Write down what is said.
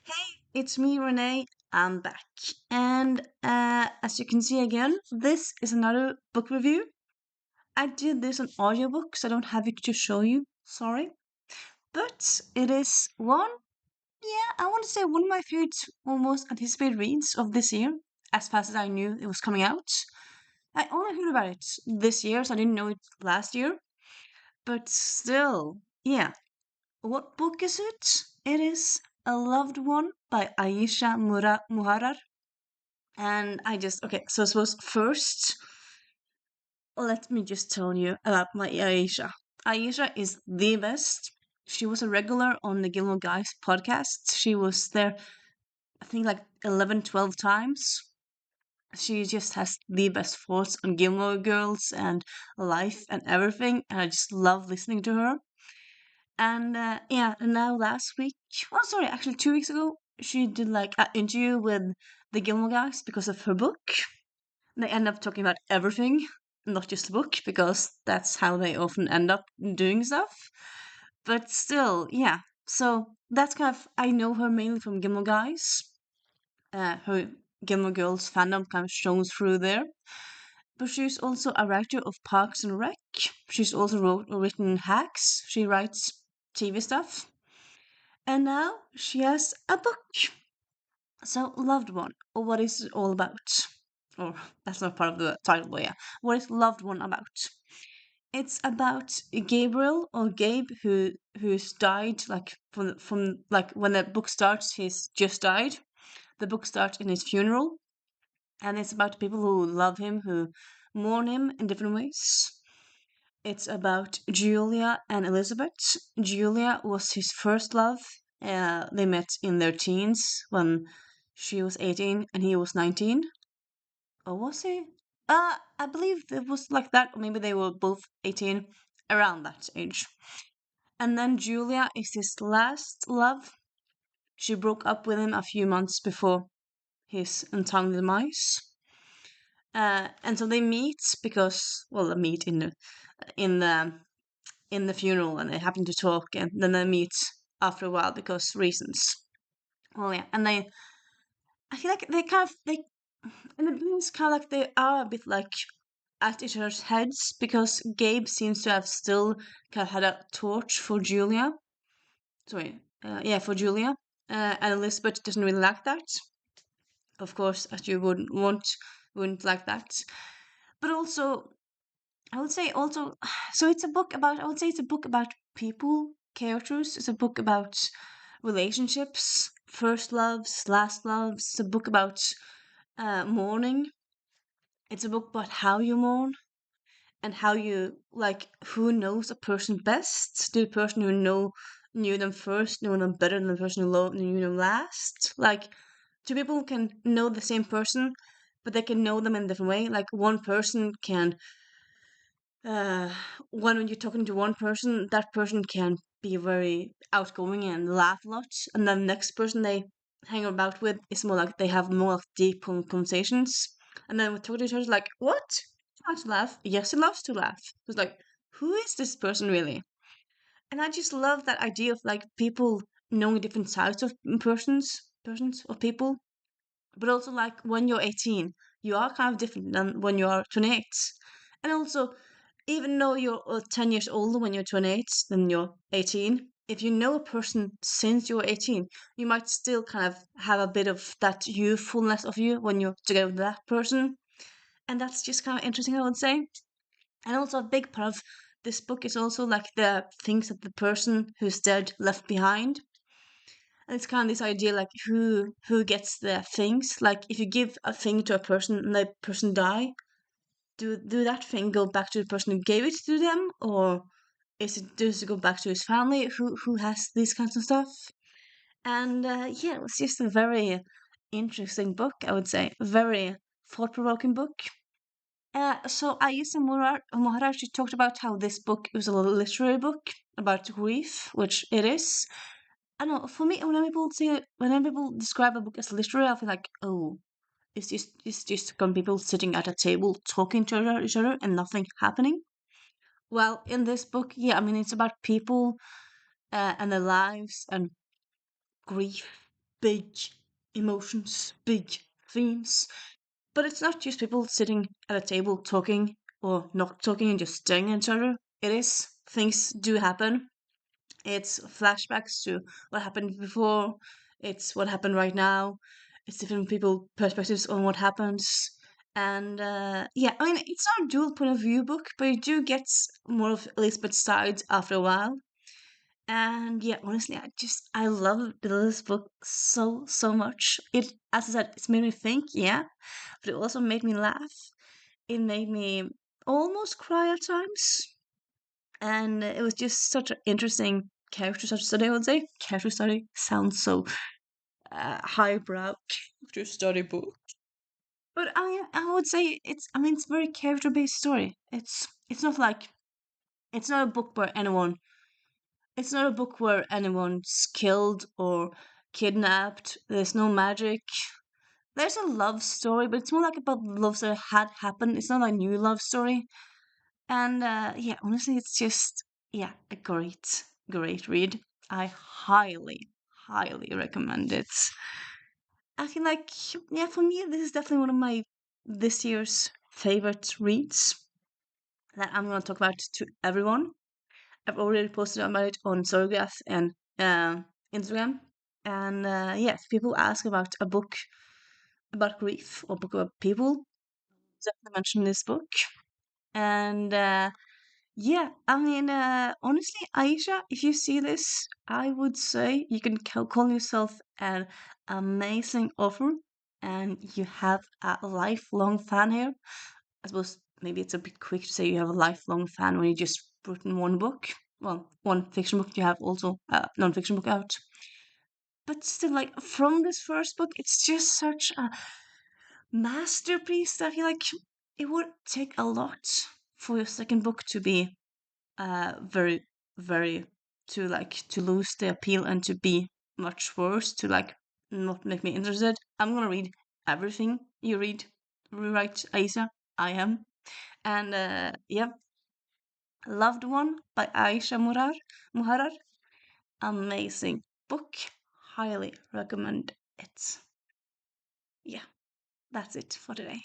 Hey, it's me, Renee. I'm back. And as you can see again, this is another book review. I did this on audiobook, so I don't have it to show you. Sorry. But it is I want to say one of my favorite, almost anticipated reads of this year, as fast as I knew it was coming out. I only heard about it this year, so I didn't know it last year. But still, yeah. What book is it? It is A Loved One by Aisha Muhararr. And okay, so I suppose first, let me just tell you about my Aisha. Aisha is the best. She was a regular on the Gilmore Guys podcast. She was there, I think, like 11, 12 times. She just has the best thoughts on Gilmore Girls and life and everything. And I just love listening to her. And and now last week, well, sorry, actually 2 weeks ago, she did like an interview with the Gilmore Guys because of her book. They end up talking about everything, not just the book, because that's how they often end up doing stuff. But still, yeah. So that's kind of I know her mainly from Gilmore Guys. Her Gilmore Girls fandom kind of shows through there. But she's also a writer of Parks and Rec. She's also written Hacks. She writes TV stuff. And now she has a book. So, Loved One, or what is it all about? Or that's not part of the title, but yeah. What is Loved One about? It's about Gabriel or Gabe who's died like from like when the book starts, he's just died. The book starts in his funeral, and it's about people who love him, who mourn him in different ways. It's about Julia and Elizabeth. Julia was his first love. They met in their teens when she was 18 and he was 19. Or was he? I believe it was like that. Or maybe they were both 18 around that age. And then Julia is his last love. She broke up with him a few months before his untimely demise. And so they meet because, well, they meet in the in the funeral and they happen to talk and then they meet after a while because reasons. Well, yeah, and I feel like they kind of they in the beginning it's kind of like they are a bit like at each other's heads because Gabe seems to have still kind of had a torch for Julia. Sorry, yeah, for Julia, and Elizabeth doesn't really like that. Of course, as you wouldn't like that. But also, I would say also, so it's a book about. I would say it's a book about people, characters. It's a book about relationships, first loves, last loves. It's a book about mourning. It's a book about how you mourn and how you like who knows a person best. The person who knew them first know them better than the person who knew them last. Like two people can know the same person, but they can know them in a different way. Like one person can uh when you're talking to one person, that person can be very outgoing and laugh a lot, and then the next person they hang about with is more like they have more like deep conversations, and then we talk to each other like, what? He likes to laugh. Yes, he loves to laugh. It's like, who is this person really? And I just love that idea of like people knowing different sides of persons of people, but also like when you're 18, you are kind of different than when you are 28. And also, even though you're 10 years older when you're 28 than you're 18, if you know a person since you're 18, you might still kind of have a bit of that youthfulness of you when you're together with that person. And that's just kind of interesting, I would say. And also, a big part of this book is also like the things that the person who's dead left behind. And it's kind of this idea like who gets the things. Like if you give a thing to a person and the person die, do that thing go back to the person who gave it to them, or does it go back to his family? Who has these kinds of stuff? And yeah, it was just a very interesting book, I would say, a very thought provoking book. So Aisha Muharrar, she talked about how this book was a literary book about grief, which it is. I don't know, for me, whenever people describe a book as literary, I feel like, oh, it's just some people sitting at a table talking to each other and nothing happening. Well, in this book, yeah, I mean, it's about people and their lives and grief. big emotions, big themes. But it's not just people sitting at a table talking or not talking and just staring at each other. It is things do happen. It's flashbacks to what happened before. It's what happened right now. It's different people perspectives on what happens. And yeah, I mean, it's not a dual point of view book, but you do get more of Elizabeth's side after a while. And yeah, honestly, I love this book so much. It, as I said, it's made me think, yeah, but it also made me laugh. It made me almost cry at times, and it was just such an interesting study. I would say character study sounds so highbrow character study book, but I would say it's, I mean, it's a very character based story. It's not like, it's not a book where anyone, it's not a book where anyone's killed or kidnapped. There's no magic. There's a love story, but it's more like about loves that had happened. It's not a new love story. And yeah, honestly, it's just, yeah, a great read. I highly recommend it. I feel like, yeah, for me, this is definitely one of my this year's favorite reads that I'm gonna talk about to everyone. I've already posted about it on Sorograph and Instagram. And yeah, if people ask about a book about grief or book about people, definitely mention this book. And yeah, I mean, honestly, Aisha, if you see this, I would say you can call yourself an amazing author, and you have a lifelong fan here. I suppose maybe it's a bit quick to say you have a lifelong fan when you just written one book. Well, one fiction book. You have also a non-fiction book out. But still, like, from this first book, it's just such a masterpiece that I feel like it would take a lot for your second book to be very very, to like to lose the appeal and to be much worse, to like not make me interested. I'm gonna read everything you rewrite, Aisha. I am. And yeah, Loved One by Aisha Muhararr. Amazing book. Highly recommend it. Yeah, that's it for today.